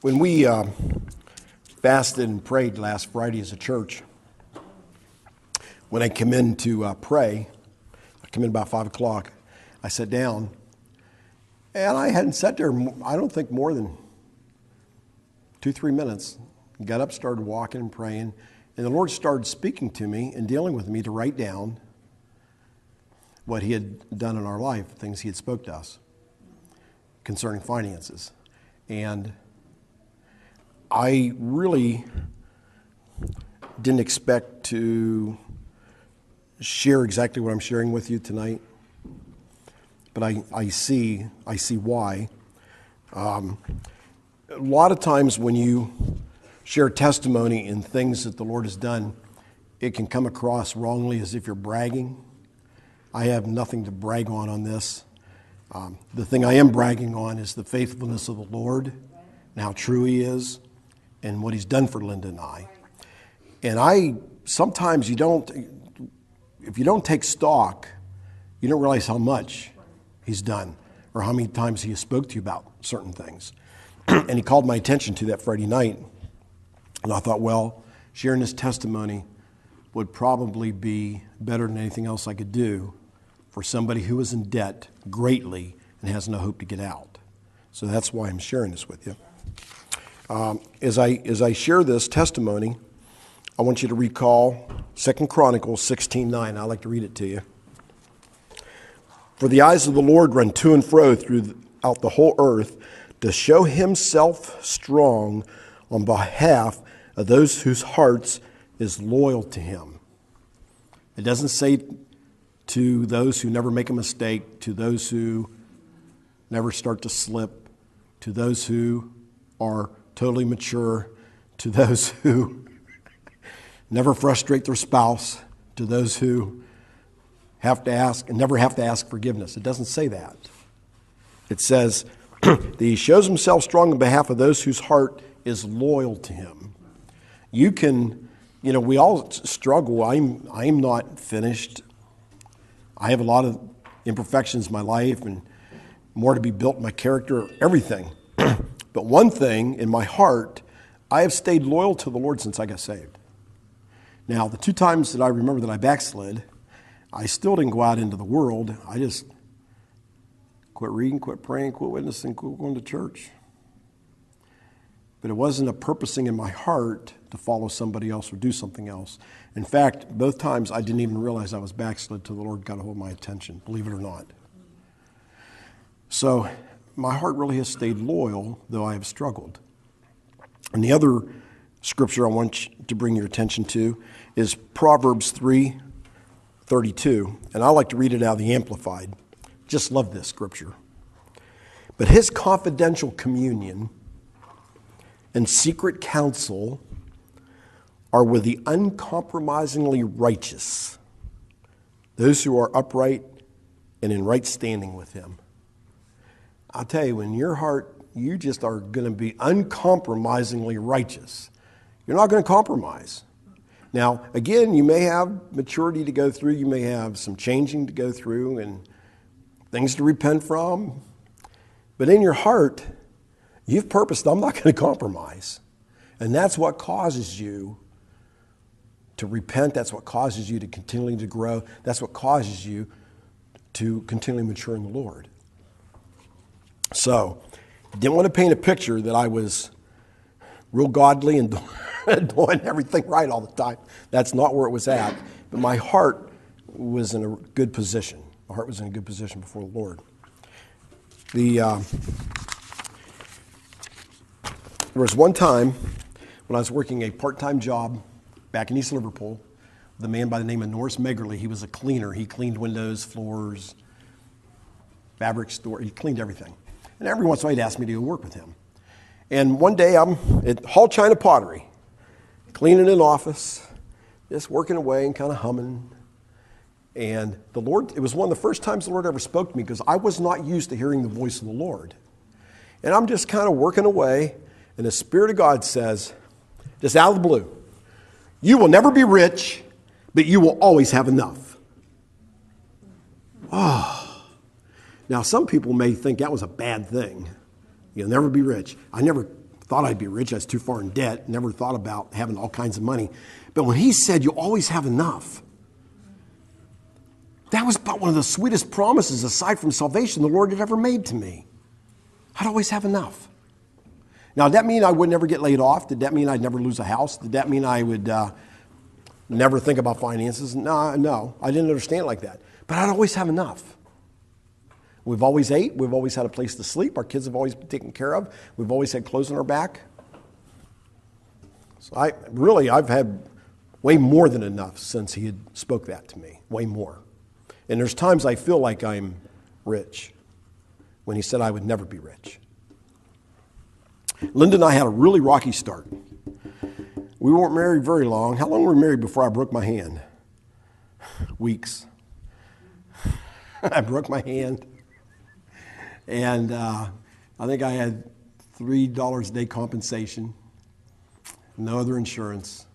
When we fasted and prayed last Friday as a church, when I come in to pray, I come in about 5 o'clock, I sat down, and I hadn't sat there, I don't think more than 2-3 minutes. Got up, started walking and praying, and the Lord started speaking to me and dealing with me to write down what He had done in our life, things He had spoke to us concerning finances. And I really didn't expect to share exactly what I'm sharing with you tonight, but I see why. A lot of times when you share testimony in things that the Lord has done, it can come across wrongly as if you're bragging. I have nothing to brag on this. The thing I am bragging on is the faithfulness of the Lord and how true He is and what He's done for Linda and I. And sometimes if you don't take stock, you don't realize how much He's done or how many times He has spoke to you about certain things. And He called my attention to that Friday night. And I thought, well, sharing this testimony would probably be better than anything else I could do for somebody who is in debt greatly and has no hope to get out. So that's why I'm sharing this with you. As I share this testimony, I want you to recall 2 Chronicles 16:9. I'd like to read it to you. For the eyes of the Lord run to and fro throughout the whole earth to show Himself strong on behalf of those whose hearts is loyal to Him. It doesn't say to those who never make a mistake, to those who never start to slip, to those who are totally mature, to those who never frustrate their spouse, to those who have to ask and never have to ask forgiveness. It doesn't say that. It says that He shows Himself strong on behalf of those whose heart is loyal to Him. We all struggle. I'm not finished. I have a lot of imperfections in my life and more to be built in my character, everything. But one thing in my heart, I have stayed loyal to the Lord since I got saved. Now, the 2 times that I remember that I backslid, I still didn't go out into the world. I just quit reading, quit praying, quit witnessing, quit going to church. But it wasn't a purposing in my heart to follow somebody else or do something else. In fact, both times I didn't even realize I was backslid till the Lord got a hold of my attention, believe it or not. So my heart really has stayed loyal, though I have struggled. And the other scripture I want to bring your attention to is Proverbs 3:32. And I like to read it out of the Amplified. Just love this scripture. But his confidential communion and secret counsel are with the uncompromisingly righteous, those who are upright and in right standing with Him. I'll tell you, in your heart, you just are going to be uncompromisingly righteous. You're not going to compromise. Now, again, you may have maturity to go through. You may have some changing to go through and things to repent from. But in your heart, you've purposed, I'm not going to compromise. And that's what causes you to repent. That's what causes you to continually to grow. That's what causes you to continually mature in the Lord. So, didn't want to paint a picture that I was real godly and doing everything right all the time. That's not where it was at. But my heart was in a good position. My heart was in a good position before the Lord. There was one time when I was working a part-time job back in East Liverpool with a man by the name of Norris Megerly. He was a cleaner. He cleaned windows, floors, fabric store. He cleaned everything. And every once in a while he'd ask me to go work with him. And one day I'm at Hall China Pottery, cleaning an office, just working away and kind of humming. And the Lord, it was one of the first times the Lord ever spoke to me because I was not used to hearing the voice of the Lord. And I'm just kind of working away, and the Spirit of God says, just out of the blue, you will never be rich, but you will always have enough. Oh. Now, some people may think that was a bad thing. You'll never be rich. I never thought I'd be rich. I was too far in debt. Never thought about having all kinds of money. But when he said, you always have enough, that was about one of the sweetest promises, aside from salvation, the Lord had ever made to me. I'd always have enough. Now, did that mean I would never get laid off? Did that mean I'd never lose a house? Did that mean I would never think about finances? No, I didn't understand it like that. But I'd always have enough. We've always ate. We've always had a place to sleep. Our kids have always been taken care of. We've always had clothes on our back. So I've had way more than enough since he had spoke that to me, way more. And there's times I feel like I'm rich when he said I would never be rich. Linda and I had a really rocky start. We weren't married very long. How long were we married before I broke my hand? Weeks. I broke my hand. And I think I had $3 a day compensation, no other insurance,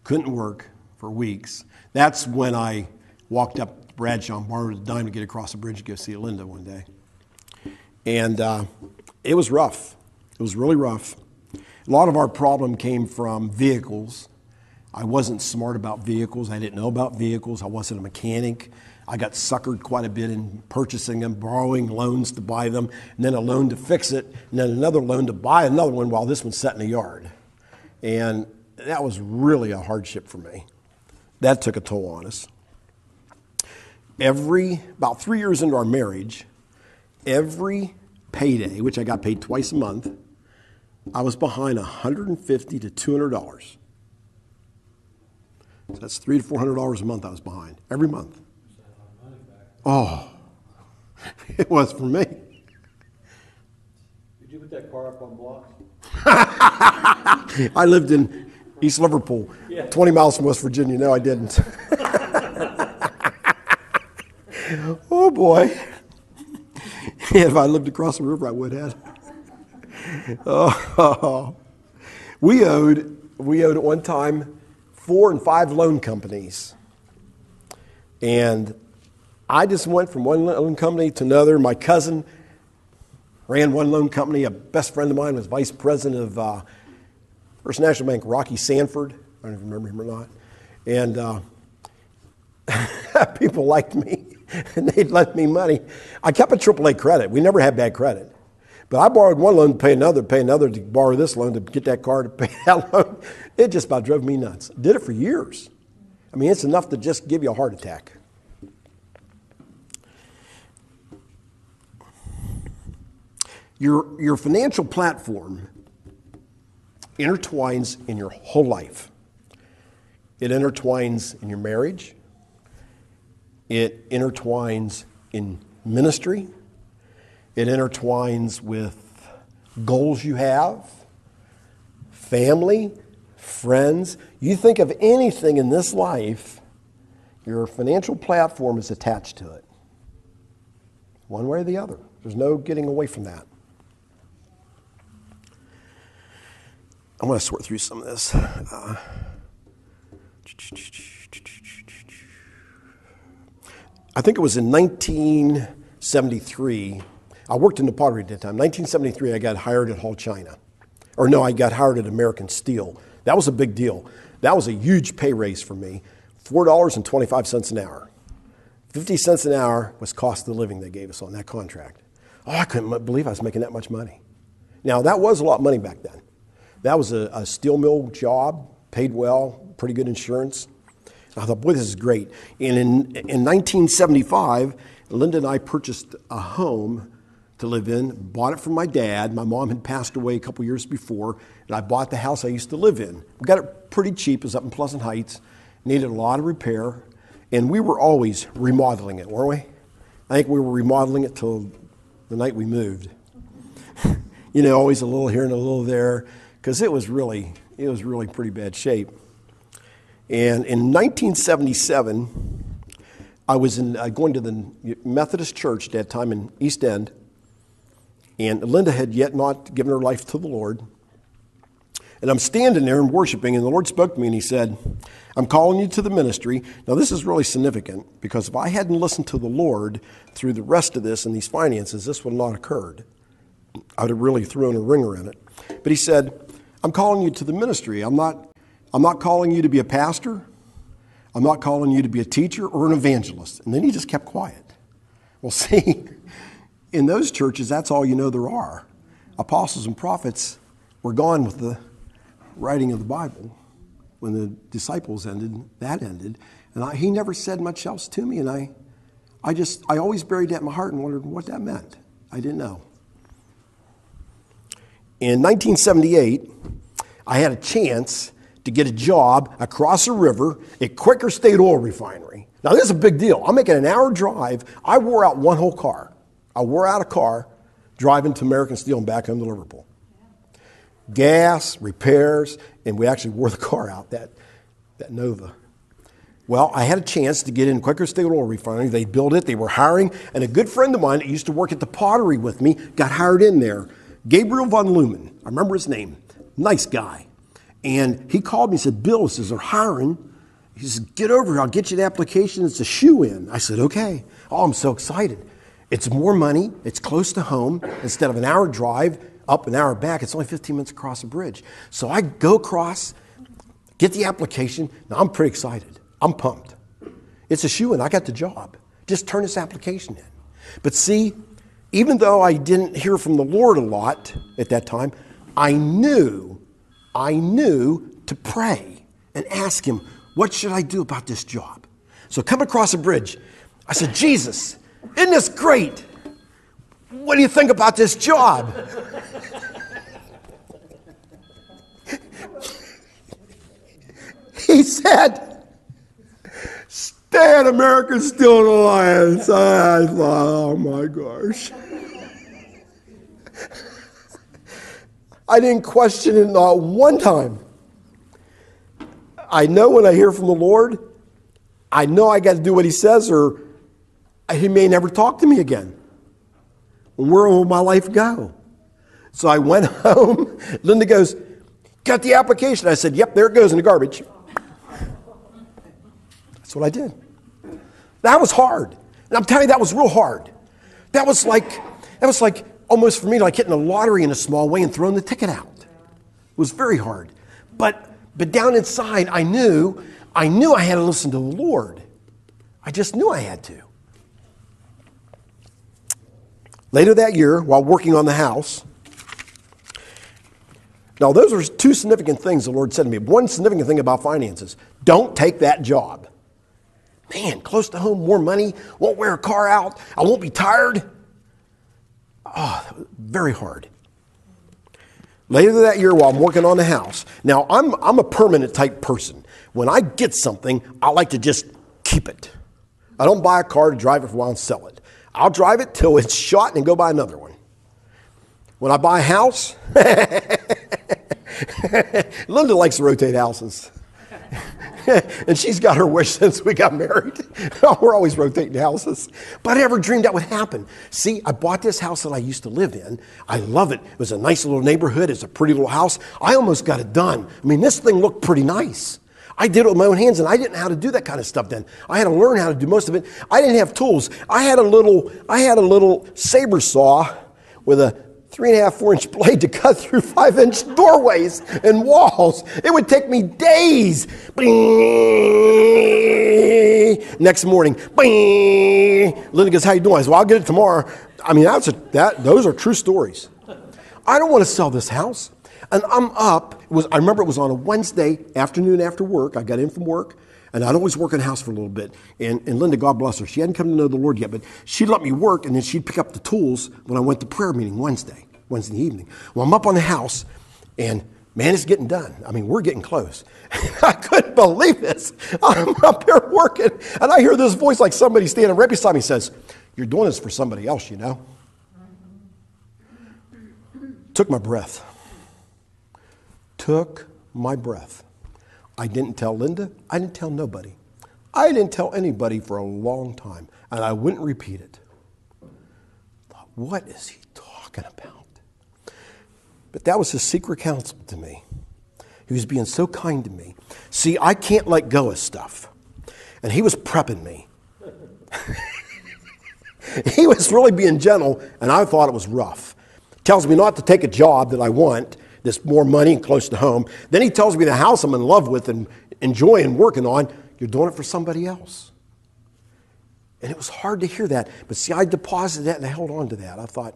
couldn't work for weeks. That's when I walked up to Bradshaw and borrowed a dime to get across the bridge to go see Linda one day. And it was rough. It was really rough. A lot of our problem came from vehicles. I wasn't smart about vehicles. I didn't know about vehicles. I wasn't a mechanic. I got suckered quite a bit in purchasing them, borrowing loans to buy them, and then a loan to fix it, and then another loan to buy another one while this one's sat in the yard. And that was really a hardship for me. That took a toll on us. About 3 years into our marriage, every payday, which I got paid twice a month, I was behind $150 to $200. So that's $300 to $400 a month I was behind, every month. Oh, it was for me. Did you put that car up on blocks? I lived in East Liverpool, 20 miles from West Virginia. No, I didn't. Oh, boy. If I lived across the river, I would have. Oh. We owed at one time 4 and 5 loan companies. And I just went from one loan company to another. My cousin ran one loan company. A best friend of mine was vice president of First National Bank, Rocky Sanford. I don't even remember him or not. And people liked me, and they'd lend me money. I kept a AAA credit. We never had bad credit. But I borrowed one loan to pay another to borrow this loan to get that car to pay that loan. It just about drove me nuts. Did it for years. I mean, it's enough to just give you a heart attack. Your financial platform intertwines in your whole life. It intertwines in your marriage. It intertwines in ministry. It intertwines with goals you have, family, friends. You think of anything in this life, your financial platform is attached to it. One way or the other. There's no getting away from that. I'm going to sort through some of this. I think it was in 1973. I worked in the pottery at that time. 1973, I got hired at Hall China. Or no, I got hired at American Steel. That was a big deal. That was a huge pay raise for me. $4.25 an hour. 50 cents an hour was cost of living they gave us on that contract. Oh, I couldn't believe I was making that much money. Now, that was a lot of money back then. That was a steel mill job, paid well, pretty good insurance. I thought, boy, this is great. And in 1975, Linda and I purchased a home to live in, bought it from my dad. My mom had passed away a couple years before, and I bought the house I used to live in. We got it pretty cheap. It was up in Pleasant Heights. Needed a lot of repair, and we were always remodeling it, weren't we? I think we were remodeling it till the night we moved. You know, always a little here and a little there, because it was really pretty bad shape. And in 1977, I was going to the Methodist church at that time in East End, and Linda had yet not given her life to the Lord. And I'm standing there and worshiping, and the Lord spoke to me, and he said, I'm calling you to the ministry. Now, this is really significant, because if I hadn't listened to the Lord through the rest of this and these finances, this would not have occurred. I would have really thrown a ringer in it. But he said, I'm calling you to the ministry. I'm not calling you to be a pastor. I'm not calling you to be a teacher or an evangelist. And then he just kept quiet. Well, see, in those churches, that's all you know there are. Apostles and prophets were gone with the writing of the Bible. When the disciples ended, that ended. And he never said much else to me. And I always buried that in my heart and wondered what that meant. I didn't know. In 1978, I had a chance to get a job across a river at Quaker State Oil Refinery. Now, this is a big deal. I'm making an hour drive. I wore out one whole car. I wore out a car driving to American Steel and back home to Liverpool. Gas, repairs, and we actually wore the car out, that Nova. Well, I had a chance to get in Quaker State Oil Refinery. They built it. They were hiring. And a good friend of mine that used to work at the pottery with me got hired in there. Gabriel von Lumen. I remember his name. Nice guy. And he called me and said, Bill, he says, they're hiring. He says, get over here. I'll get you the application. It's a shoe-in. I said, okay. Oh, I'm so excited. It's more money. It's close to home. Instead of an hour drive, up an hour back, it's only 15 minutes across the bridge. So I go across, get the application. Now, I'm pretty excited. I'm pumped. It's a shoe-in. I got the job. Just turn this application in. But see, even though I didn't hear from the Lord a lot at that time, I knew to pray and ask him, what should I do about this job? So come across a bridge. I said, Jesus, isn't this great? What do you think about this job? He said, stay at American Steel and Alliance. I thought, oh my gosh. I didn't question it not one time. I know when I hear from the Lord, I know I got to do what he says or he may never talk to me again. Where will my life go? So I went home. Linda goes, got the application. I said, yep, there it goes in the garbage. That's what I did. That was hard. And I'm telling you, that was real hard. That was like almost for me like hitting a lottery in a small way and throwing the ticket out. It was very hard. But down inside, I knew I had to listen to the Lord. I just knew I had to. Later that year, while working on the house, now those are two significant things the Lord said to me. One significant thing about finances, don't take that job. Man, close to home, more money, won't wear a car out, I won't be tired. Oh, very hard. Later that year, while I'm working on the house, now I'm a permanent type person. When I get something, I like to just keep it. I don't buy a car to drive it for a while and sell it. I'll drive it till it's shot and go buy another one. When I buy a house, Linda likes to rotate houses. And she's got her wish since we got married. We're always rotating houses. But I never dreamed that would happen. See, I bought this house that I used to live in. I love it. It was a nice little neighborhood. It's a pretty little house. I almost got it done. I mean, this thing looked pretty nice. I did it with my own hands, and I didn't know how to do that kind of stuff then. I had to learn how to do most of it. I didn't have tools. I had a little saber saw with a 3.5-4-inch blade to cut through 5-inch doorways and walls. It would take me days. Bing! Next morning, bing! Linda goes, how you doing? I said, well, I'll get it tomorrow. I mean, those are true stories. I don't want to sell this house. And I'm up. I remember it was on a Wednesday afternoon after work. I got in from work, and I'd always work in the house for a little bit. And Linda, God bless her, she hadn't come to know the Lord yet, but she'd let me work, and then she'd pick up the tools when I went to prayer meeting Wednesday evening. Well, I'm up on the house, and man, it's getting done. I mean, we're getting close. I couldn't believe this. I'm up here working, and I hear this voice like somebody standing right beside me says, you're doing this for somebody else, you know. Took my breath. I didn't tell Linda. I didn't tell nobody. I didn't tell anybody for a long time, and I wouldn't repeat it. Thought, what is he talking about? But that was his secret counsel to me. He was being so kind to me. See, I can't let go of stuff. And he was prepping me. He was really being gentle, and I thought it was rough. tells me not to take a job that I want, that's more money and close to home. Then he tells me the house I'm in love with and enjoying working on, you're doing it for somebody else. And it was hard to hear that. But see, I deposited that and I held on to that. I thought,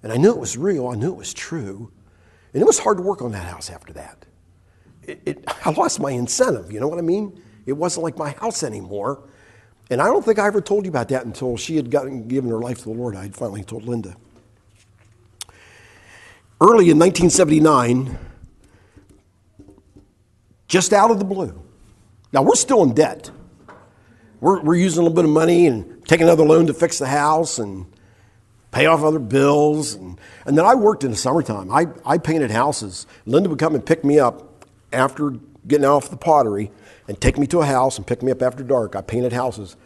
and I knew it was real. I knew it was true. And it was hard to work on that house after that. I lost my incentive, you know what I mean? It wasn't like my house anymore. And I don't think I ever told you about that until she had given her life to the Lord. I had finally told Linda. Early in 1979, just out of the blue. Now, we're still in debt. We're using a little bit of money and taking another loan to fix the house and pay off other bills. And then I worked in the summertime. I painted houses. Linda would come and pick me up after getting off the pottery and take me to a house and pick me up after dark. I painted houses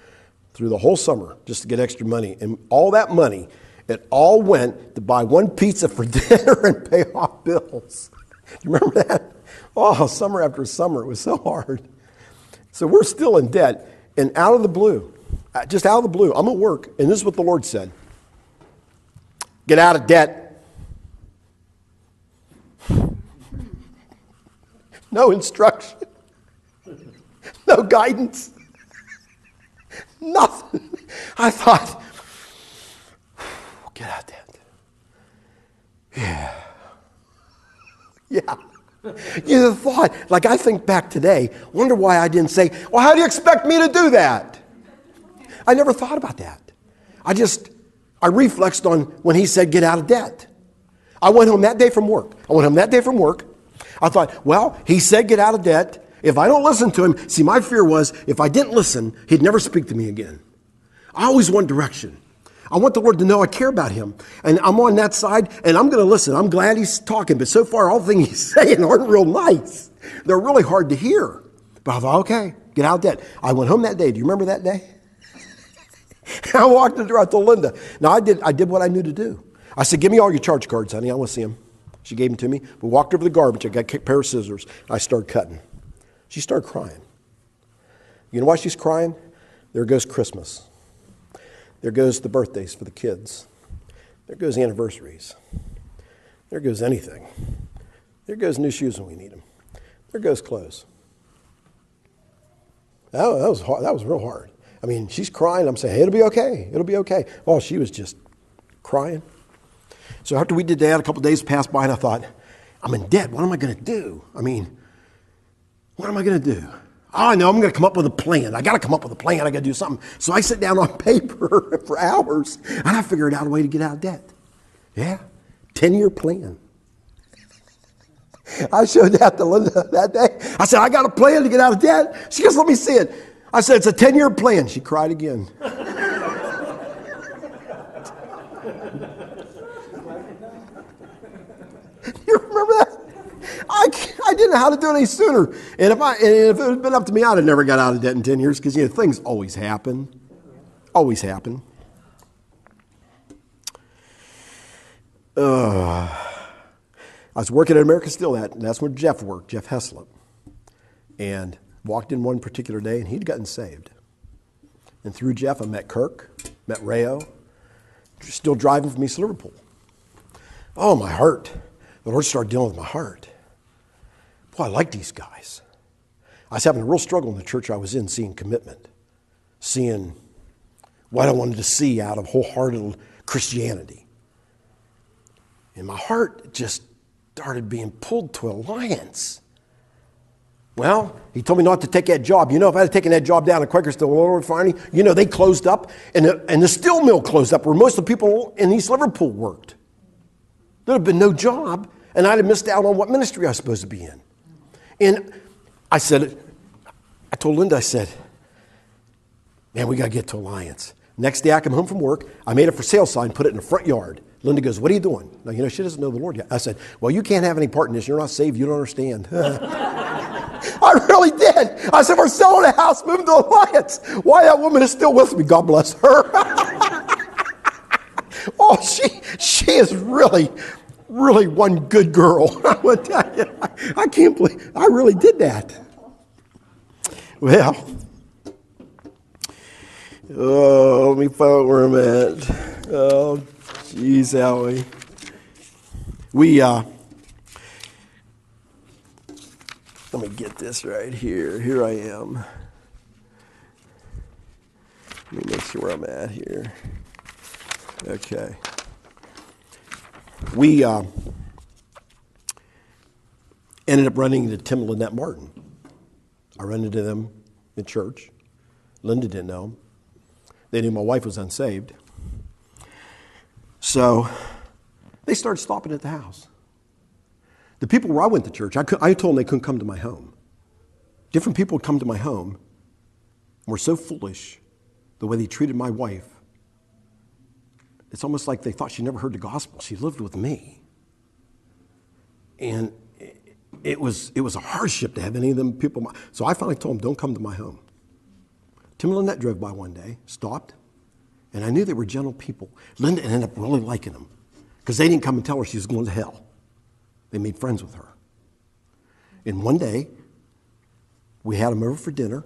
through the whole summer just to get extra money. And all that money, it all went to buy one pizza for dinner and pay off bills. You remember that? Oh, summer after summer, it was so hard. So we're still in debt. And out of the blue, just out of the blue, I'm at work, and this is what the Lord said. Get out of debt. No instruction. No guidance. Nothing. I thought, get out of debt. Yeah. You thought, like I think back today, wonder why I didn't say, well, how do you expect me to do that? I never thought about that. I reflexed on when he said, get out of debt. I went home that day from work. I thought, well, he said, get out of debt. If I don't listen to him, see, my fear was if I didn't listen, he'd never speak to me again. I always want direction. I want the Lord to know I care about him. And I'm on that side, and I'm going to listen. I'm glad he's talking. But so far, all the things he's saying aren't real nice. They're really hard to hear. But I thought, okay, get out of debt. I went home that day. Do you remember that day? I walked in the door. I told Linda. Now, I did what I knew to do. I said, give me all your charge cards, honey. I want to see them. She gave them to me. We walked over to the garbage. I got a pair of scissors. I started cutting. She started crying. You know why she's crying? There goes Christmas. There goes the birthdays for the kids. There goes anniversaries. There goes anything. There goes new shoes when we need them. There goes clothes. That was hard. That was real hard. I mean, she's crying. I'm saying, hey, it'll be okay. It'll be okay. Oh, she was just crying. So after we did that, a couple of days passed by, and I thought, I'm in debt. What am I going to do? I mean, what am I going to do? Oh, I know, I'm going to come up with a plan. I got to come up with a plan. I got to do something. So I sit down on paper for hours, and I figured out a way to get out of debt. Yeah, 10-year plan. I showed that to Linda that day. I said, I got a plan to get out of debt. She goes, let me see it. I said, it's a 10-year plan. She cried again. You remember that? I didn't know how to do it any sooner. And if it had been up to me, I'd have never got out of debt in 10 years because, things always happen. Always happen. I was working at America Steel, that's where Jeff worked, Jeff Heslop. And walked in one particular day, and he'd gotten saved. And through Jeff, I met Kirk, met Rayo, still driving from East Liverpool. Oh, my heart. The Lord started dealing with my heart. Boy, I like these guys. I was having a real struggle in the church I was in, seeing commitment, seeing what I wanted to see out of wholehearted Christianity. And my heart just started being pulled to alliance. Well, he told me not to take that job. If I had taken that job down at Quaker Steel Refinery, they closed up, and the steel mill closed up where most of the people in East Liverpool worked. There'd have been no job, and I'd have missed out on what ministry I was supposed to be in. And I told Linda, I said, man, we got to get to Alliance. Next day I come home from work, I made a for sale sign, put it in the front yard. Linda goes, what are you doing? Now, she doesn't know the Lord yet. I said, well, you can't have any part in this. You're not saved. You don't understand. I really did. I said, we're selling a house, moving to Alliance. Why that woman is still with me, God bless her. Oh, she is really, really one good girl. I would tell you, I can't believe I really did that. Well, let me find where I'm at. Oh, Jeez, Howie. Let me get this right here. Here I am. Let me make sure where I'm at here. Okay. We ended up running into Tim and Lynette Martin. I ran into them in church. Linda didn't know them. They knew my wife was unsaved. So they started stopping at the house. The people where I went to church, I told them they couldn't come to my home. Different people would come to my home and were so foolish the way they treated my wife. It's almost like they thought she never heard the gospel. She lived with me. And it was a hardship to have any of them people. So I finally told them, don't come to my home. Tim and Lynette drove by one day, stopped, and I knew they were gentle people. Linda ended up really liking them because they didn't come and tell her she was going to hell. They made friends with her. And one day, we had them over for dinner.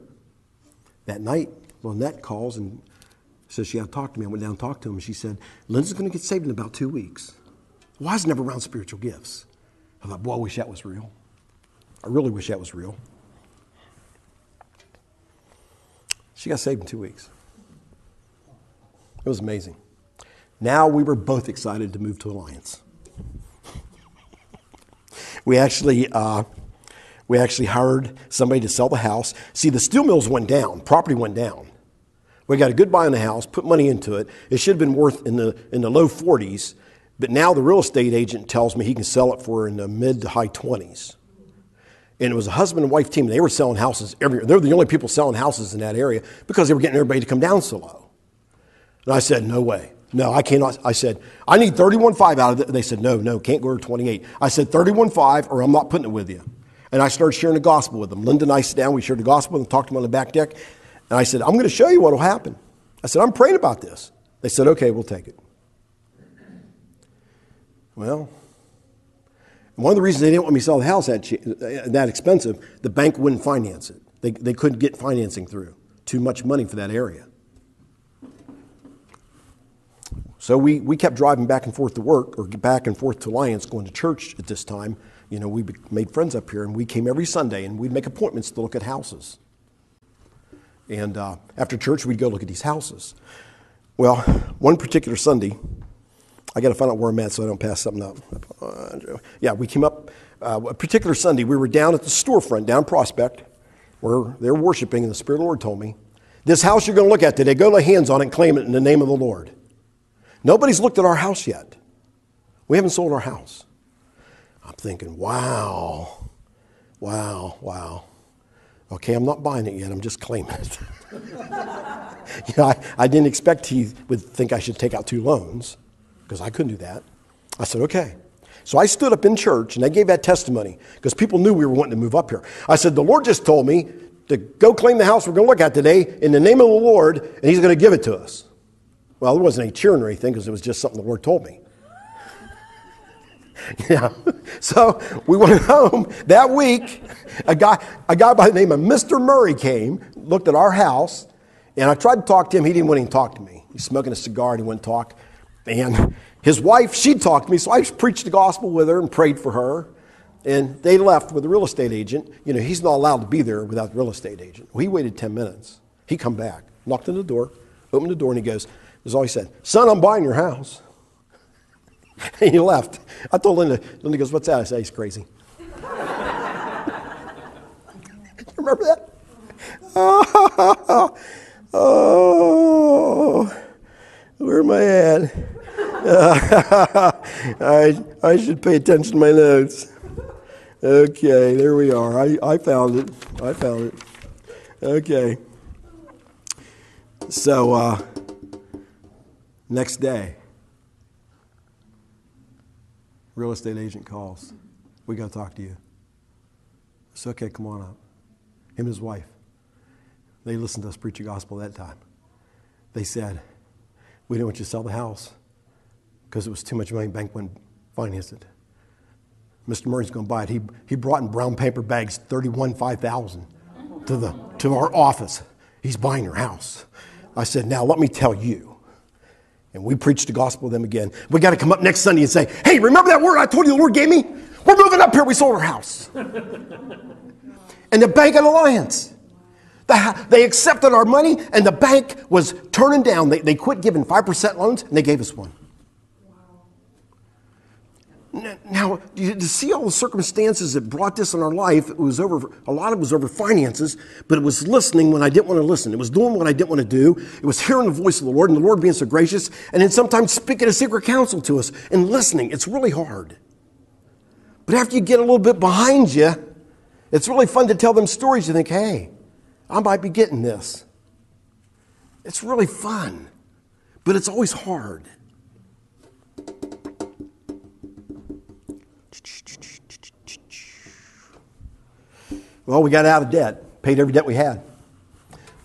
That night, Lynette calls and says she had to talk to me. I went down and talked to him, and she said, Linda's going to get saved in about 2 weeks. Well, I was never around spiritual gifts. I thought, boy, I wish that was real. I really wish that was real. She got saved in 2 weeks. It was amazing. Now we were both excited to move to Alliance. We actually hired somebody to sell the house. See, the steel mills went down. Property went down. We got a good buy on the house, put money into it. It should have been worth in the low 40s, but now the real estate agent tells me he can sell it for in the mid to high 20s. And it was a husband and wife team. They were selling houses everywhere. They were the only people selling houses in that area because they were getting everybody to come down so low. And I said, no way. No, I cannot. I said, I need 31.5 out of it. They said, no, can't go to 28. I said, 31.5 or I'm not putting it with you. And I started sharing the gospel with them. Linda and I sat down. We shared the gospel with them, talked to them on the back deck. And I said, I'm going to show you what will happen. I said, I'm praying about this. They said, okay, we'll take it. Well, one of the reasons they didn't want me to sell the house that expensive, the bank wouldn't finance it. They couldn't get financing through. Too much money for that area. So we kept driving back and forth to work, or back and forth to Alliance, going to church at this time. You know, we made friends up here, and we came every Sunday, and we'd make appointments to look at houses. And after church, we'd go look at these houses. Well, one particular Sunday, I got to find out where I'm at so I don't pass something up. Yeah, we came up, a particular Sunday, we were down at the storefront, down Prospect, where they were worshiping, and the Spirit of the Lord told me, this house you're going to look at today, go lay hands on it and claim it in the name of the Lord. Nobody's looked at our house yet. We haven't sold our house. I'm thinking, wow. Okay, I'm not buying it yet. I'm just claiming it. You know, I didn't expect he would think I should take out 2 loans because I couldn't do that. I said, okay. So I stood up in church and I gave that testimony because people knew we were wanting to move up here. I said, the Lord just told me to go claim the house we're going to look at today in the name of the Lord, and he's going to give it to us. Well, there wasn't any cheering or anything because it was just something the Lord told me. Yeah. So we went home that week. A guy by the name of Mr. Murray came, looked at our house, and I tried to talk to him. He didn't want to even talk to me. He's smoking a cigar and he wouldn't talk. And his wife, she talked to me, so I preached the gospel with her and prayed for her. And they left with the real estate agent. You know, he's not allowed to be there without the real estate agent. Well, he waited 10 minutes. He come back, knocked on the door, opened the door, and he goes, this is all he said, son, I'm buying your house. And he left. I told Linda goes, what's that? I said, he's crazy. Remember that? Oh, where am I at? I should pay attention to my notes. Okay, there we are. I found it. Okay. So, next day, real estate agent calls. We got to talk to you. It's okay, come on up. Him and his wife. They listened to us preach the gospel that time. They said, we didn't want you to sell the house because it was too much money, bank wouldn't finance it. Mr. Murray's going to buy it. He brought in brown paper bags, $5,000 to our office. He's buying your house. I said, now let me tell you, And we preach the gospel to them again. We got to come up next Sunday and say, hey, remember that word I told you the Lord gave me? We're moving up here. We sold our house. And the Bank of Alliance, they accepted our money, and the bank was turning down. They quit giving 5% loans, and they gave us one. Now, to see all the circumstances that brought this in our life, a lot of it was over finances, but it was listening when I didn't want to listen. It was doing what I didn't want to do. It was hearing the voice of the Lord, and the Lord being so gracious, and then sometimes speaking a secret counsel to us and listening. It's really hard. But after you get a little bit behind you, it's really fun to tell them stories. You think, hey, I might be getting this. It's really fun, but it's always hard. Well, we got out of debt, paid every debt we had.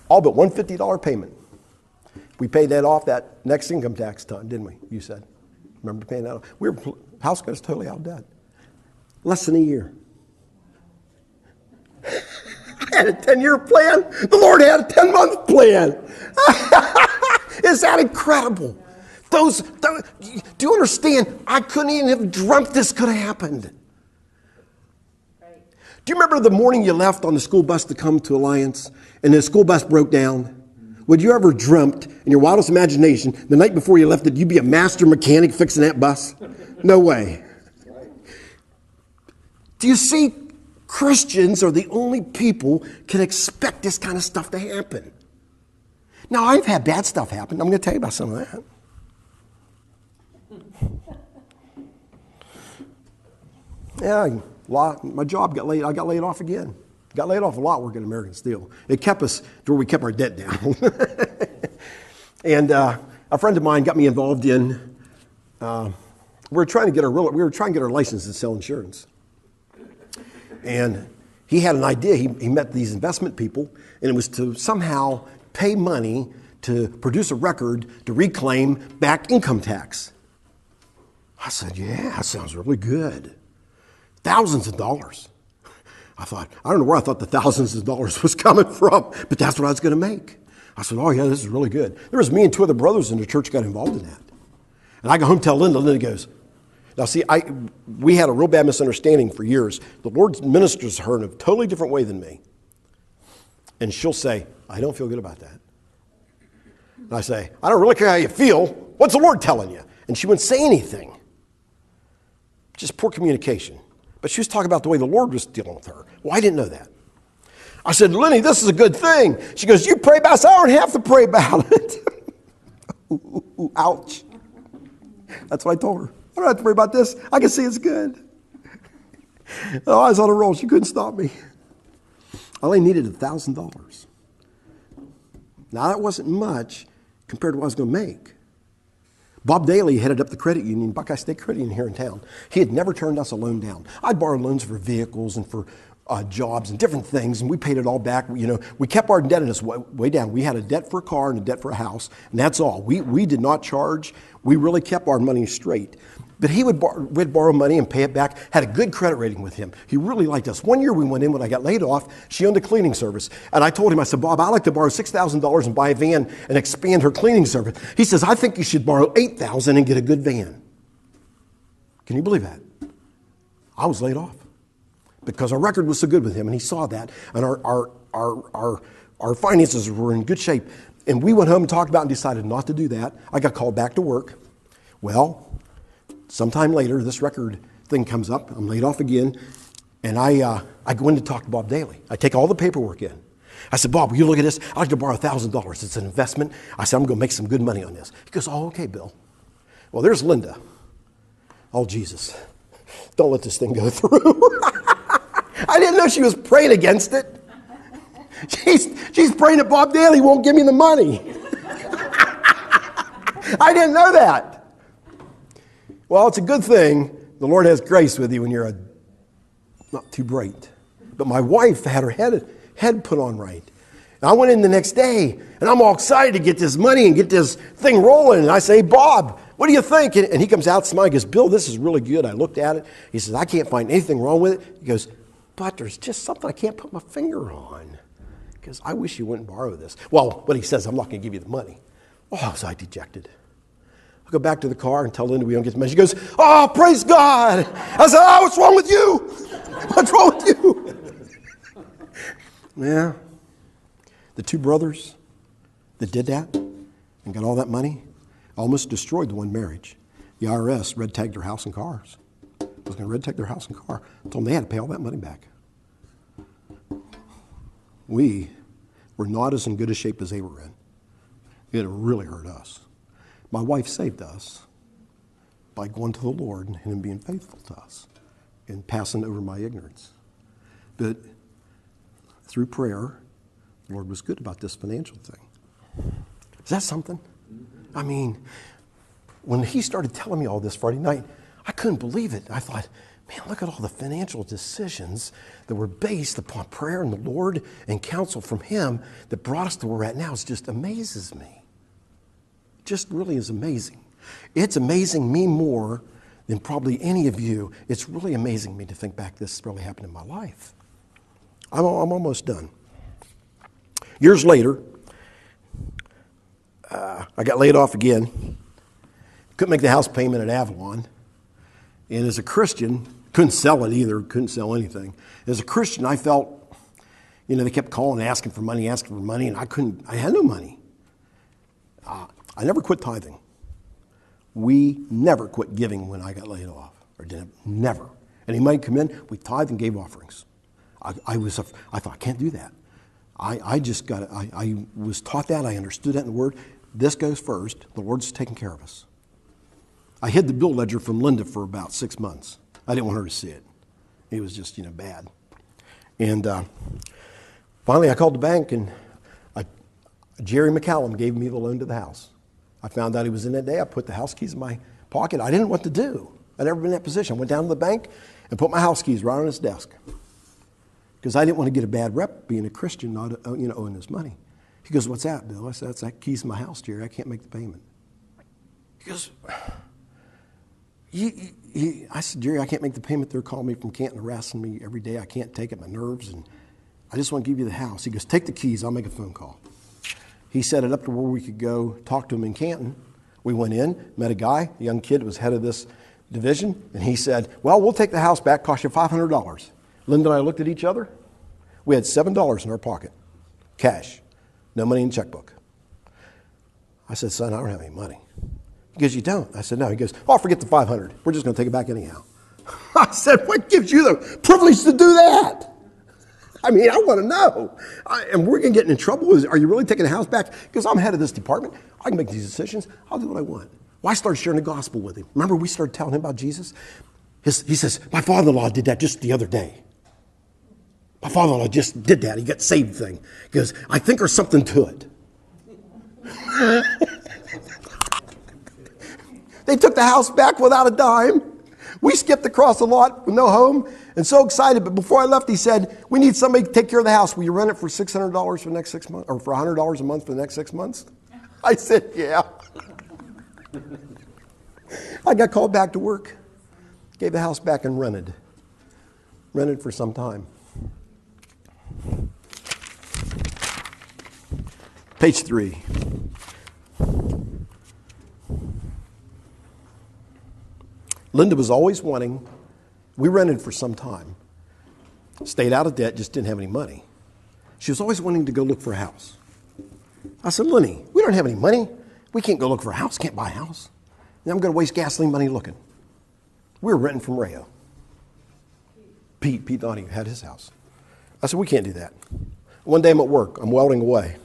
All but one $50 payment. We paid that off that next income tax time, didn't we? You said. Remember paying that off? House got us totally out of debt. Less than a year. I had a 10-year plan. The Lord had a 10-month plan. Is that incredible? Do you understand? I couldn't even have dreamt this could have happened. Do you remember the morning you left on the school bus to come to Alliance and the school bus broke down? Would you ever dreamt in your wildest imagination the night before you left that you'd be a master mechanic fixing that bus? No way. Do you see? Christians are the only people can expect this kind of stuff to happen. Now, I've had bad stuff happen. I'm going to tell you about some of that. Yeah, my job got laid. I got laid off again. Got laid off a lot working at American Steel. It kept us to where we kept our debt down. And a friend of mine got me involved in. We were trying to get our license to sell insurance. And he had an idea. He met these investment people, and it was to somehow pay money to produce a record to reclaim back income tax. I said, yeah, that sounds really good. Thousands of dollars. I don't know where I thought the thousands of dollars was coming from, but that's what I was going to make. I said, oh, yeah, this is really good. There was me and two other brothers in the church got involved in that. And I go home, tell Linda. Linda goes, now, see, we had a real bad misunderstanding for years. The Lord ministers to her in a totally different way than me. And she'll say, I don't feel good about that. And I say, I don't really care how you feel. What's the Lord telling you? And she wouldn't say anything. Just poor communication. But she was talking about the way the Lord was dealing with her. Well, I didn't know that. I said, Lenny, this is a good thing. She goes, you pray about it? I don't have to pray about it. Ooh, ouch. That's what I told her. I don't have to worry about this. I can see it's good. Oh, I was on a roll. She couldn't stop me. I only needed $1,000. Now, that wasn't much compared to what I was going to make. Bob Daly headed up the credit union, Buckeye State Credit Union here in town. He had never turned us a loan down. I'd borrowed loans for vehicles and for jobs and different things, and we paid it all back. We kept our indebtedness way down. We had a debt for a car and a debt for a house, and that's all. We did not charge. We really kept our money straight. But we'd borrow money and pay it back, had a good credit rating with him. He really liked us. One year we went in when I got laid off. She owned a cleaning service. And I told him, I said, Bob, I'd like to borrow $6,000 and buy a van and expand her cleaning service. He says, I think you should borrow $8,000 and get a good van. Can you believe that? I was laid off because our record was so good with him, and he saw that. And our finances were in good shape. And we went home and talked about it and decided not to do that. I got called back to work. Well, sometime later, this record thing comes up. I'm laid off again. And I go in to talk to Bob Daly. I take all the paperwork in. I said, Bob, will you look at this? I'd like to borrow $1,000. It's an investment. I said, I'm going to make some good money on this. He goes, oh, okay, Bill. Well, there's Linda. Oh, Jesus. Don't let this thing go through. I didn't know she was praying against it. She's praying that Bob Daly won't give me the money. I didn't know that. Well, it's a good thing the Lord has grace with you when you're not too bright. But my wife had her head put on right. And I went in the next day, and I'm all excited to get this money and get this thing rolling. And I say, Bob, what do you think? And he comes out smiling. He goes, Bill, this is really good. I looked at it. He says, I can't find anything wrong with it. He goes, but there's just something I can't put my finger on. Because I wish you wouldn't borrow this. Well, what he says, I'm not going to give you the money. Oh, was I dejected. I go back to the car and tell Linda we don't get the money. She goes, oh, praise God. I said, oh, what's wrong with you? What's wrong with you? Yeah. The two brothers that did that and got all that money almost destroyed the one marriage. The IRS red tagged their house and cars. Was going to red tag their house and car. Told them they had to pay all that money back. We were not as in good a shape as they were in. It really hurt us. My wife saved us by going to the Lord and Him being faithful to us and passing over my ignorance. But through prayer, the Lord was good about this financial thing. Is that something? I mean, when He started telling me all this Friday night, I couldn't believe it. I thought, man, look at all the financial decisions that were based upon prayer and the Lord and counsel from Him that brought us to where we're at now. It just amazes me. It just really is amazing. It's amazing me more than probably any of you. It's really amazing me to think back this really happened in my life. I'm almost done. Years later, I got laid off again. Couldn't make the house payment at Avalon. And as a Christian, couldn't sell it either, couldn't sell anything. As a Christian, I felt, they kept calling and asking for money, and I had no money. I never quit tithing. We never quit giving when I got laid off, never. Any money come in, we tithed and gave offerings. I thought, I can't do that. I was taught that, I understood that in the Word. This goes first, the Lord's taking care of us. I hid the bill ledger from Linda for about 6 months. I didn't want her to see it. It was just, bad. And finally I called the bank, and Jerry McCallum gave me the loan to the house. I found out he was in that day. I put the house keys in my pocket. I didn't know what to do. I'd never been in that position. I went down to the bank and put my house keys right on his desk because I didn't want to get a bad rep being a Christian, not owing his money. He goes, what's that, Bill? I said, that's that keys in my house, Jerry. I can't make the payment. He goes, I said, Jerry, I can't make the payment. They're calling me from Canton, harassing me every day. I can't take it, my nerves, and I just want to give you the house. He goes, take the keys. I'll make a phone call. He set it up to where we could go talk to him in Canton. We went in, met a guy, a young kid was head of this division, and he said, well, we'll take the house back, cost you $500. Linda and I looked at each other. We had $7 in our pocket, cash, no money in the checkbook. I said, son, I don't have any money. He goes, you don't? I said, no. He goes, oh, forget the $500. We're just going to take it back anyhow. I said, what gives you the privilege to do that? I mean, I want to know. And we're going to get in trouble. Are you really taking the house back? Because I'm head of this department. I can make these decisions. I'll do what I want. Well, I started sharing the gospel with him. Remember, we started telling him about Jesus? He says, my father-in-law did that just the other day. My father-in-law just did that. He got saved thing. He goes, I think there's something to it. They took the house back without a dime. We skipped across the lot with no home and so excited. But before I left, he said, we need somebody to take care of the house. Will you rent it for $600 for the next 6 months or for $100 a month for the next 6 months? I said, yeah. I got called back to work, gave the house back and rented. Rented for some time. Page 3. Linda was always wanting, we rented for some time, stayed out of debt, just didn't have any money. She was always wanting to go look for a house. I said, Lenny, we don't have any money. We can't go look for a house, can't buy a house. And I'm going to waste gasoline money looking. We were renting from Rayo. Pete Donahue had his house. I said, we can't do that. One day I'm at work, I'm welding away.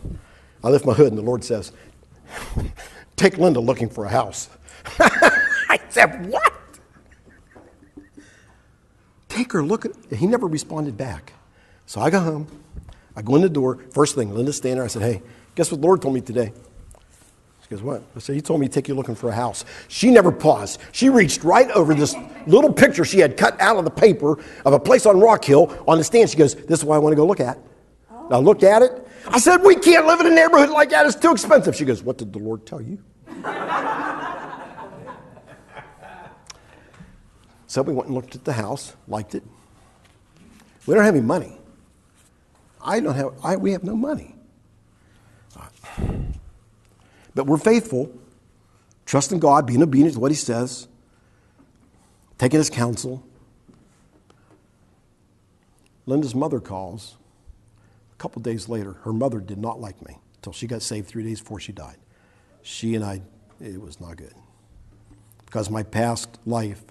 I lift my hood and the Lord says, take Linda looking for a house. I said, what? Take her looking. He never responded back. So I go home. I go in the door. First thing, Linda's standing there. I said, hey, guess what the Lord told me today? She goes, what? I said, he told me to take you looking for a house. She never paused. She reached right over this little picture she had cut out of the paper of a place on Rock Hill on the stand. She goes, this is what I want to go look at. And I looked at it. I said, we can't live in a neighborhood like that. It's too expensive. She goes, what did the Lord tell you? So we went and looked at the house, liked it. We don't have any money. We have no money. But we're faithful, trusting God, being obedient to what he says, taking his counsel. Linda's mother calls. A couple days later, her mother did not like me until she got saved 3 days before she died. She and I, it was not good. Because my past life,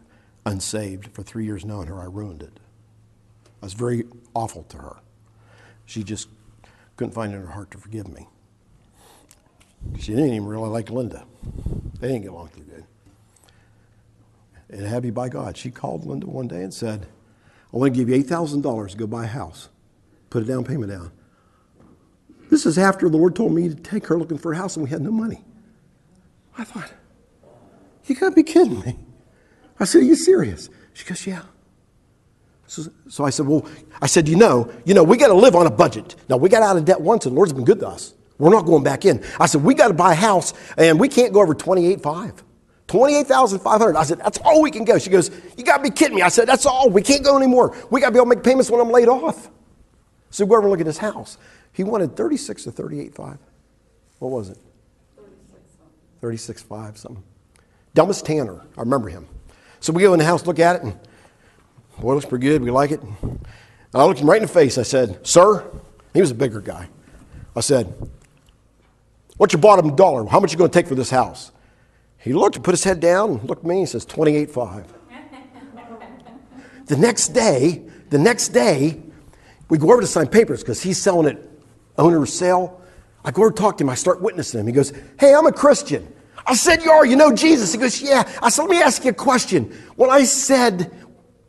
unsaved, for 3 years knowing her, I ruined it. I was very awful to her. She just couldn't find it in her heart to forgive me. She didn't even really like Linda. They didn't get along too good. And happy by God, she called Linda one day and said, I want to give you $8,000 to go buy a house. Put a down payment down. This is after the Lord told me to take her looking for a house and we had no money. I thought, you got to be kidding me. I said, are you serious? She goes, yeah. So I said, well, you know, we got to live on a budget. Now, we got out of debt once and the Lord's been good to us. We're not going back in. I said, we got to buy a house and we can't go over $28,500. $28,500. I said, that's all we can go. She goes, you got to be kidding me. I said, that's all. We can't go anymore. We got to be able to make payments when I'm laid off. So go over and look at his house. He wanted 36 or 38.5. What was it? 36.5 something. Dumbest Tanner. I remember him. So we go in the house, look at it, and boy, it looks pretty good. We like it. And I looked him right in the face. I said, sir, he was a bigger guy. I said, what's your bottom dollar? How much are you going to take for this house? He looked and put his head down and looked at me and says, 28.5. The next day, we go over to sign papers because he's selling it owner's sale. I go over to talk to him. I start witnessing him. He goes, hey, I'm a Christian. I said, you are? You know Jesus? He goes, yeah. I said, let me ask you a question. When I said,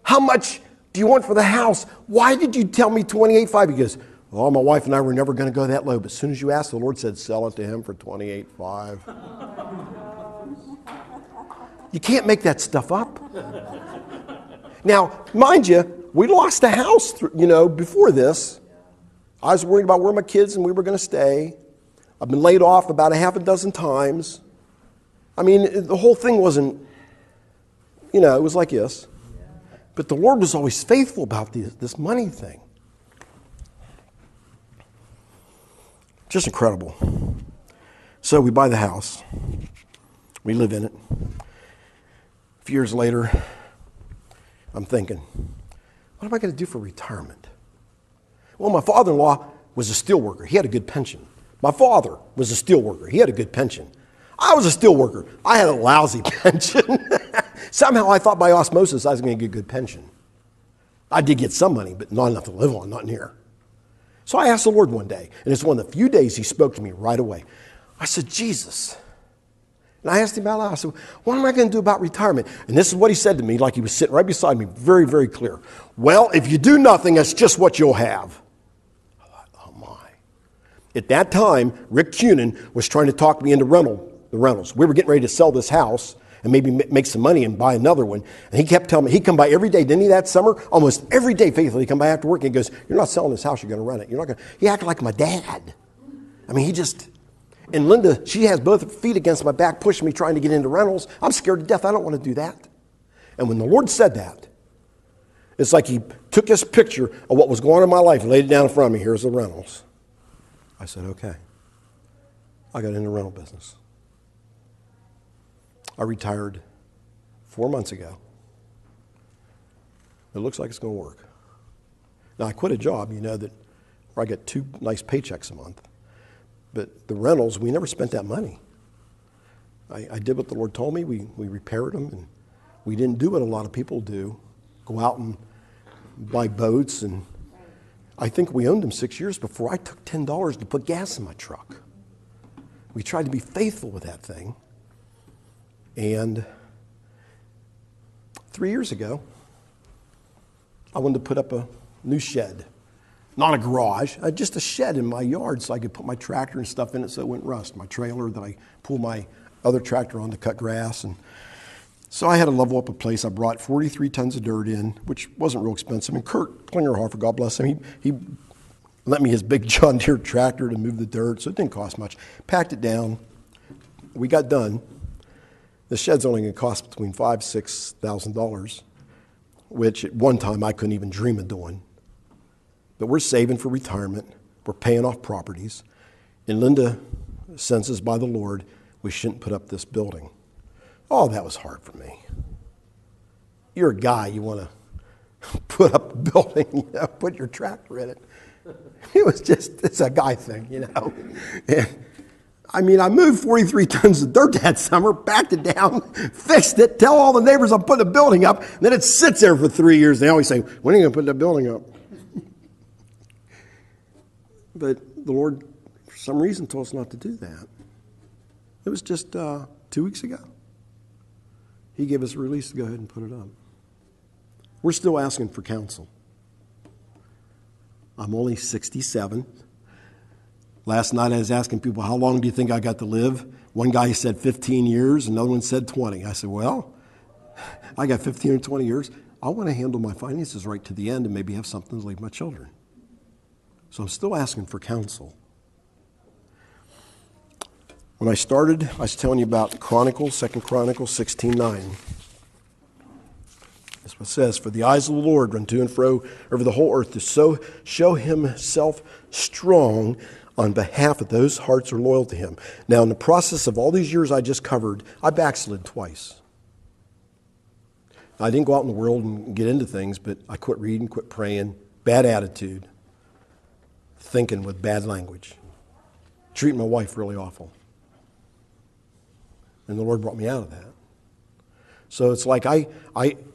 how much do you want for the house? Why did you tell me 28.5? He goes, well, my wife and I were never going to go that low. But as soon as you asked, the Lord said, sell it to him for 28.5. You can't make that stuff up. Now, mind you, we lost a house, before this. I was worried about where my kids and we were going to stay. I've been laid off about a half a dozen times. I mean, the whole thing wasn't, it was like this. But the Lord was always faithful about this money thing. Just incredible. So we buy the house. We live in it. A few years later, I'm thinking, what am I going to do for retirement? Well, my father-in-law was a steel worker. He had a good pension. My father was a steel worker. He had a good pension. I was a steel worker. I had a lousy pension. Somehow I thought by osmosis I was going to get a good pension. I did get some money, but not enough to live on, not near. So I asked the Lord one day, and it's one of the few days he spoke to me right away. I said, Jesus. And I asked him out loud. I said, what am I going to do about retirement? And this is what he said to me, like he was sitting right beside me, very, very clear. Well, if you do nothing, that's just what you'll have. I thought, oh my. At that time, Rick Cunin was trying to talk me into the rentals. We were getting ready to sell this house and maybe make some money and buy another one. And he kept telling me, he'd come by every day, didn't he, that summer? Almost every day faithfully, he'd come by after work and he goes, you're not selling this house, you're going to rent it. You're not going to. He acted like my dad. I mean, and Linda, she has both her feet against my back, pushing me, trying to get into rentals. I'm scared to death. I don't want to do that. And when the Lord said that, it's like he took this picture of what was going on in my life and laid it down in front of me. Here's the rentals. I said, okay. I got into the rental business. I retired 4 months ago. It looks like it's going to work. Now, I quit a job, that where I get 2 nice paychecks a month. But the rentals, we never spent that money. I did what the Lord told me. We repaired them, and we didn't do what a lot of people do, go out and buy boats. And I think we owned them 6 years before I took $10 to put gas in my truck. We tried to be faithful with that thing. And 3 years ago, I wanted to put up a new shed. Not a garage, just a shed in my yard so I could put my tractor and stuff in it so it wouldn't rust. My trailer that I pull my other tractor on to cut grass. And so I had to level up a place. I brought 43 tons of dirt in, which wasn't real expensive. And Kurt Klingerhofer, God bless him, he lent me his big John Deere tractor to move the dirt, so it didn't cost much. Packed it down. We got done. The shed's only going to cost between $5,000 and $6,000, which at one time I couldn't even dream of doing. But we're saving for retirement. We're paying off properties. And Linda senses by the Lord we shouldn't put up this building. Oh, that was hard for me. You're a guy, you want to put up a building, put your tractor in it. It was just, it's a guy thing, And, I moved 43 tons of dirt that summer, backed it down, fixed it, tell all the neighbors I'm putting a building up, and then it sits there for 3 years. They always say, when are you going to put that building up? But the Lord, for some reason, told us not to do that. It was just 2 weeks ago. He gave us a release to go ahead and put it up. We're still asking for counsel. I'm only 67. Last night I was asking people, how long do you think I got to live? One guy said 15 years, another one said 20. I said, well, I got 15 or 20 years. I want to handle my finances right to the end and maybe have something to leave my children. So I'm still asking for counsel. When I started, I was telling you about Chronicles, 2 Chronicles 16:9. That's what it says, for the eyes of the Lord run to and fro over the whole earth to show himself strong on behalf of those hearts are loyal to him. Now, in the process of all these years I just covered, I backslid twice. I didn't go out in the world and get into things, but I quit reading, quit praying, bad attitude, thinking with bad language, treating my wife really awful. And the Lord brought me out of that. So it's like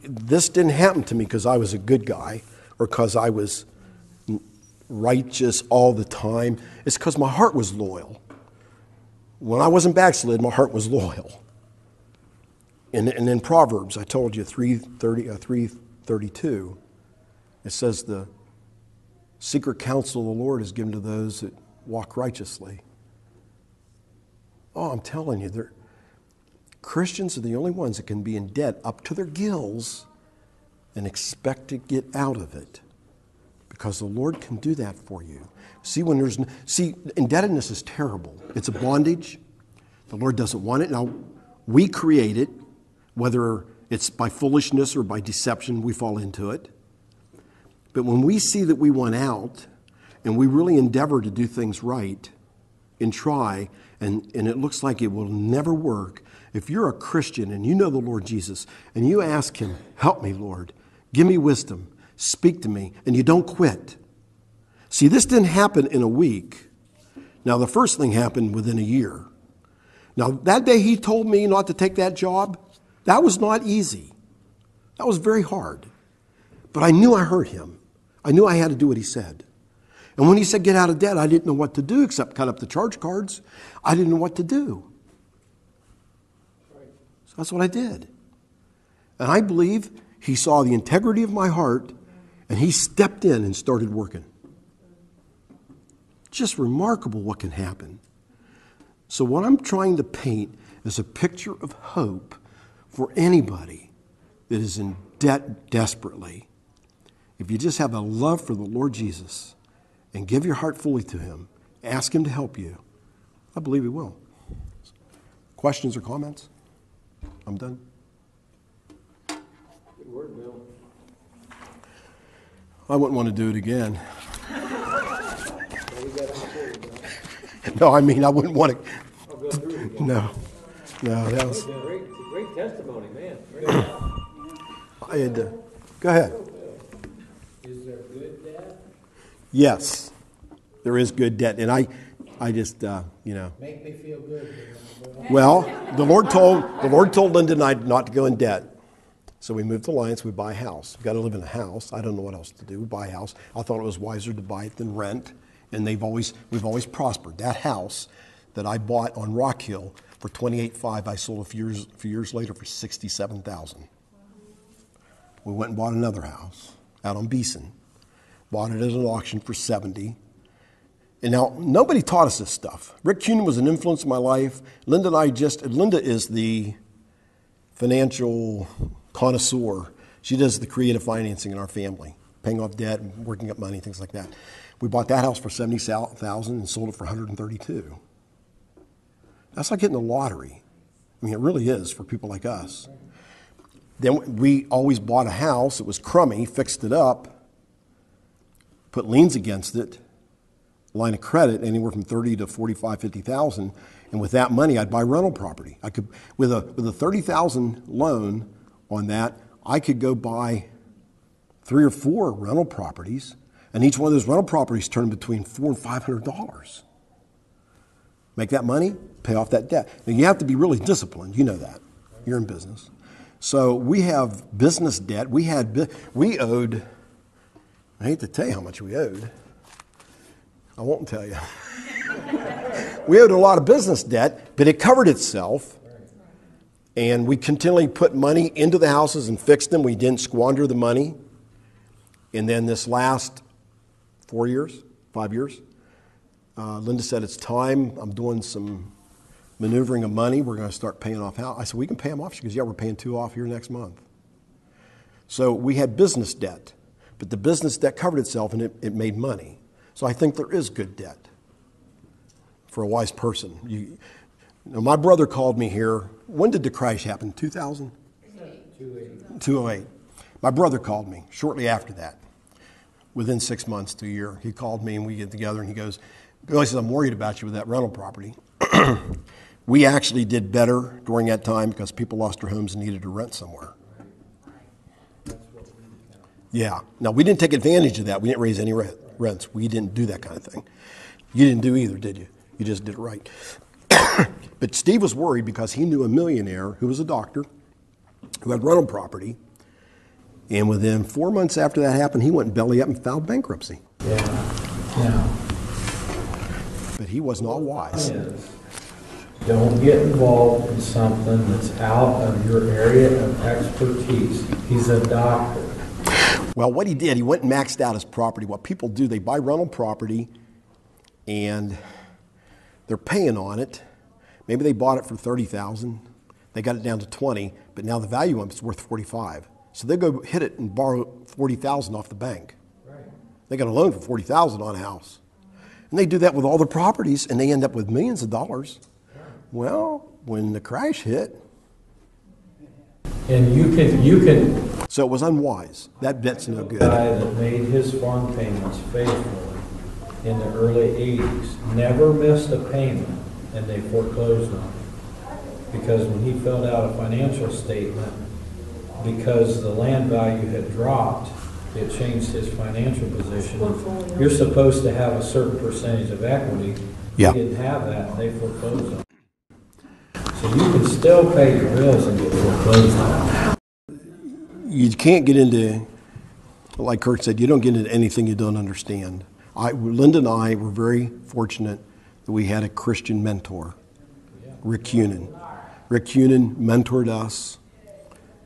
this didn't happen to me because I was a good guy or because I was righteous all the time. It's because my heart was loyal. When I wasn't backslid, my heart was loyal. And in Proverbs, I told you 3:32, it says the secret counsel of the Lord is given to those that walk righteously. Oh, I'm telling you, Christians are the only ones that can be in debt up to their gills and expect to get out of it. Because the Lord can do that for you. See, indebtedness is terrible. It's a bondage. The Lord doesn't want it. Now, we create it, whether it's by foolishness or by deception, we fall into it. But when we see that we want out, and we really endeavor to do things right and try, and it looks like it will never work, if you're a Christian and you know the Lord Jesus, and you ask him, help me, Lord, give me wisdom, speak to me, and you don't quit. See, this didn't happen in a week. Now, the first thing happened within a year. Now, that day he told me not to take that job, that was not easy. That was very hard. But I knew I heard him. I knew I had to do what he said. And when he said get out of debt, I didn't know what to do except cut up the charge cards. I didn't know what to do. So that's what I did. And I believe he saw the integrity of my heart, and he stepped in and started working. Just remarkable what can happen. So what I'm trying to paint is a picture of hope for anybody that is in debt desperately. If you just have a love for the Lord Jesus and give your heart fully to him, ask him to help you, I believe he will. Questions or comments? I'm done. Good word, Bill. I wouldn't want to do it again. No, I mean, I wouldn't want to. I'll go through it again. No, that was. Great testimony, man. I had to. Go ahead. Is there good debt? Yes, there is good debt, and I just, Make me feel good. Well, the Lord told Linda and I not to go in debt. So we moved to Alliance, we buy a house. We've got to live in a house. I don't know what else to do. We buy a house. I thought it was wiser to buy it than rent. And we've always prospered. That house that I bought on Rock Hill for $28,500, I sold a few years later for $67,000. We went and bought another house out on Beeson. Bought it at an auction for $70,000. And now, nobody taught us this stuff. Rick Kuhn was an influence in my life. Linda is the financial connoisseur. She does the creative financing in our family, paying off debt and working up money, things like that. We bought that house for $70,000 and sold it for $132,000. That's like getting the lottery. I mean, it really is for people like us. Then we always bought a house. It was crummy, fixed it up, put liens against it, line of credit, anywhere from 30 to 45, 50,000. And with that money, I'd buy rental property. I could, with a 30,000 loan on that, I could go buy 3 or 4 rental properties, and each one of those rental properties turned between $400 and $500. Make that money, pay off that debt. Now, you have to be really disciplined. You know that. You're in business. So we have business debt. We owed, I hate to tell you how much we owed. I won't tell you. We owed a lot of business debt, but it covered itself. And we continually put money into the houses and fixed them. We didn't squander the money. And then this last 5 years, Linda said, it's time. I'm doing some maneuvering of money. We're going to start paying off house. I said, we can pay them off. She goes, yeah, we're paying 2 off here next month. So we had business debt, but the business debt covered itself and it made money. So I think there is good debt for a wise person. My brother called me here. When did the crash happen? 2000? 2008. My brother called me shortly after that. Within 6 months to a year, he called me and we get together and he goes, Bill, he says, I'm worried about you with that rental property. We actually did better during that time because people lost their homes and needed to rent somewhere. Yeah. Now, we didn't take advantage of that. We didn't raise any rents. We didn't do that kind of thing. You didn't do either, did you? You just did it right. But Steve was worried because he knew a millionaire who was a doctor who had rental property. And within 4 months after that happened, he went belly up and filed bankruptcy. Yeah. But he wasn't all wise. Don't get involved in something that's out of your area of expertise. He's a doctor. Well, what he did, he went and maxed out his property. What people do, they buy rental property and they're paying on it. Maybe they bought it for $30,000. They got it down to $20,000, but now the value of it's worth $45,000. So they go hit it and borrow $40,000 off the bank. Right. They got a loan for $40,000 on a house. And they do that with all their properties, and they end up with millions of dollars. Well, when the crash hit. And you can. So it was unwise. That bet's no good. The guy that made his farm payments faithfully in the early 80s never missed a payment, and they foreclosed on it. Because when he filled out a financial statement, because the land value had dropped, it changed his financial position. You're supposed to have a certain percentage of equity. Yeah. He didn't have that, and they foreclosed on it. So you can still pay your bills and get foreclosed on. You can't get into, like Kurt said, you don't get into anything you don't understand. Linda and I were very fortunate that we had a Christian mentor, Rick Cunin. Rick Cunin mentored us.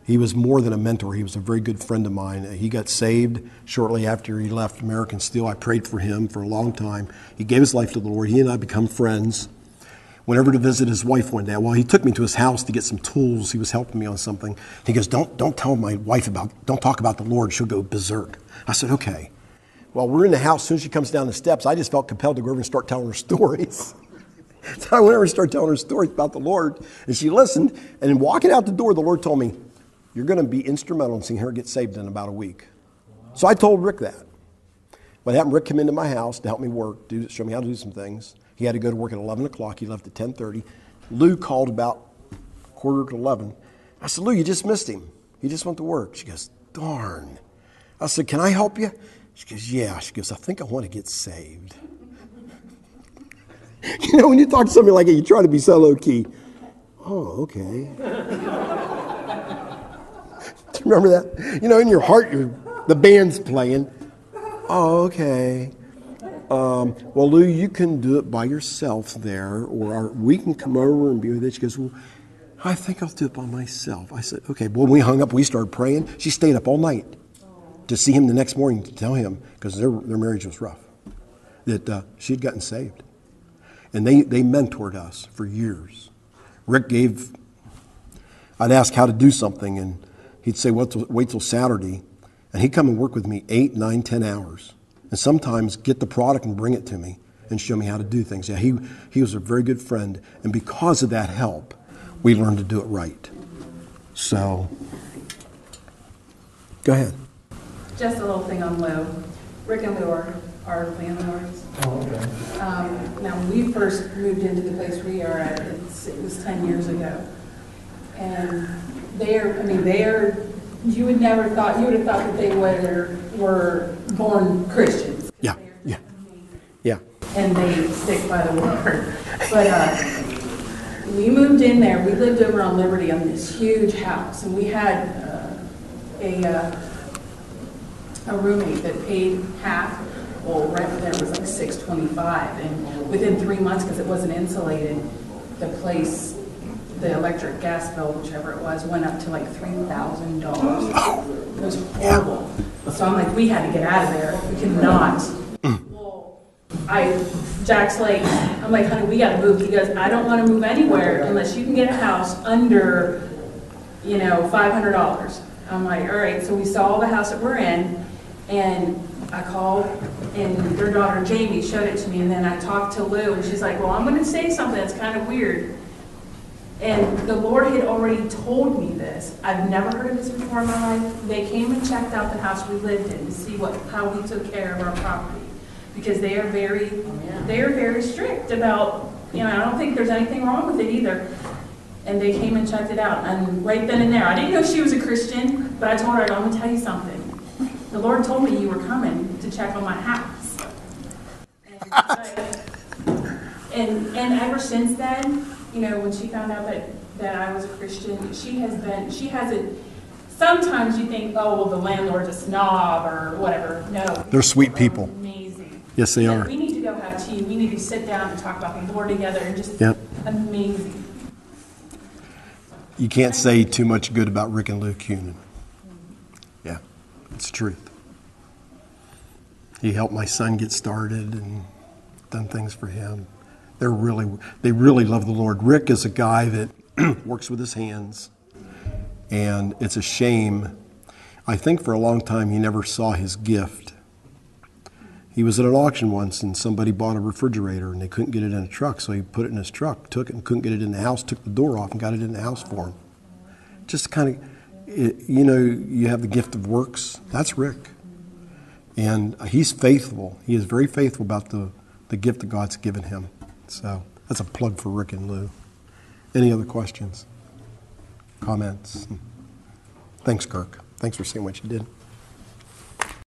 He was more than a mentor. He was a very good friend of mine. He got saved shortly after he left American Steel. I prayed for him for a long time. He gave his life to the Lord. He and I become friends. Went over to visit his wife one day. Well, he took me to his house to get some tools. He was helping me on something. He goes, don't tell my wife don't talk about the Lord. She'll go berserk. I said, okay. Well, we're in the house. As soon as she comes down the steps, I just felt compelled to go over and start telling her stories. So I went over and started telling her stories about the Lord. And she listened. And in walking out the door, the Lord told me, you're going to be instrumental in seeing her get saved in about a week. So I told Rick that. What happened, Rick came into my house to help me work, show me how to do some things. He had to go to work at 11 o'clock. He left at 10:30. Lou called about 11:15. I said, Lou, you just missed him. He just went to work. She goes, darn. I said, can I help you? She goes, yeah. She goes, I think I want to get saved. You know, when you talk to somebody like that, you try to be so low-key. Oh, okay. Do you remember that? You know, in your heart, the band's playing. Oh, okay. Well, Lou, you can do it by yourself there, or we can come over and be with it. She goes, well, I think I'll do it by myself. I said, okay. Well, when we hung up, we started praying. She stayed up all night to see him the next morning to tell him, because their marriage was rough, that she had gotten saved. And they mentored us for years. Rick I'd ask how to do something, and he'd say, wait till Saturday. And he'd come and work with me 8, 9, 10 hours. And sometimes get the product and bring it to me and show me how to do things. Yeah, he was a very good friend. And because of that help, we learned to do it right. So, go ahead. Just a little thing on Lou. Rick and Lou our landlords. Oh, okay. Now, when we first moved into the place we are at, it was 10 years ago. And you would have thought that they were born Christians. Yeah, yeah, yeah. And they stick by the word. But we moved in there. We lived over on Liberty on this huge house, and we had a roommate that paid half. Well, rent there was like $625, and within 3 months, because it wasn't insulated, the place, the electric gas bill, whichever it was, went up to like $3,000. It was horrible. So I'm like, we had to get out of there. We could not. Jack's like, I'm like, honey, we got to move. He goes, I don't want to move anywhere unless you can get a house under, $500. I'm like, all right. So we saw the house that we're in, and I called, and their daughter Jamie showed it to me, and then I talked to Lou, and she's like, well, I'm going to say something that's kind of weird. And the Lord had already told me this. I've never heard of this before in my life. They came and checked out the house we lived in to see how we took care of our property, because they are very strict about, I don't think there's anything wrong with it either. And they came and checked it out, and right then and there, I didn't know she was a Christian, but I told her, I'm going to tell you something. The Lord told me you were coming to check on my house. And ever since then, when she found out that I was a Christian, she hasn't, sometimes you think, oh, well, the landlord's a snob or whatever. No. They're sweet people. Amazing. Yes, they are. We need to go have tea. We need to sit down and talk about the Lord together, and just amazing. You can't say too much good about Rick and Lou Cunin. Yeah, it's the truth. He helped my son get started and done things for him. They really love the Lord. Rick is a guy that works with his hands, and it's a shame. I think for a long time he never saw his gift. He was at an auction once, and somebody bought a refrigerator, and they couldn't get it in a truck, so he put it in his truck, took it, and couldn't get it in the house, took the door off, and got it in the house for him. Just kind of, you have the gift of works. That's Rick. And he's faithful. He is very faithful about the gift that God's given him. So that's a plug for Rick and Lou. Any other questions? Comments? Thanks, Kirk. Thanks for saying what you did.